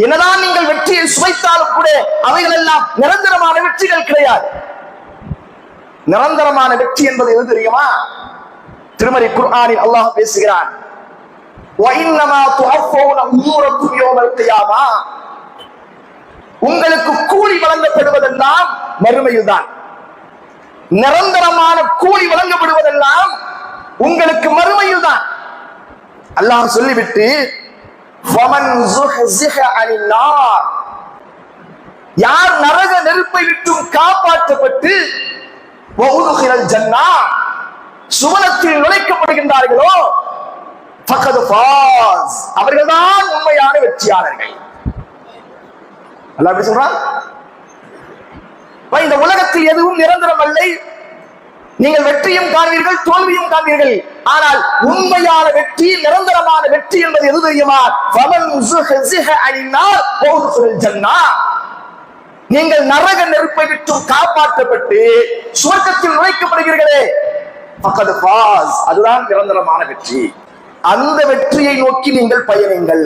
என்னதான் நீங்கள் வெற்றியை சுவைத்தாலும் கூட அவைகள் எல்லாம் நிரந்தரமான வெற்றிகள் கிடையாது. நிரந்தரமான வெற்றி என்பது எது தெரியுமா? திருமறை குர்ஆனில் அல்லாஹ் பேசுகிறான், உங்களுக்கு கூலி வழங்கப்படுவதெல்லாம் மறுமையில் தான். நிரந்தரமான கூலி வழங்கப்படுவதெல்லாம் உங்களுக்கு மறுமையில் தான். அல்லாஹ் சொல்லிவிட்டு யார் நரக நெருப்பை விட்டும் காப்பாற்றப்பட்டு சுவனத்தில் நுழைக்கப்படுகின்றார்களோ அவர்கள்தான் உண்மையான வெற்றியாளர்கள். அல்லாஹ் எப்படி சொல்றான்? இந்த உலகத்தில் எதுவும் நிரந்தரம் அல்ல. நீங்கள் வெற்றியும் காண்பீர்கள், தோல்வியும் காண்பீர்கள். ஆனால் உண்மையான வெற்றி, நிரந்தரமான வெற்றி என்பது எது தெரியுமா? நீங்கள் நரக நெருப்பை விட்டும் காப்பாற்றப்பட்டு சுவர்க்கத்தில் நுழைக்கப்படுகிறீர்களே, அதுதான் நிரந்தரமான வெற்றி. அந்த வெற்றியை நோக்கி நீங்கள் பயணிங்கள்.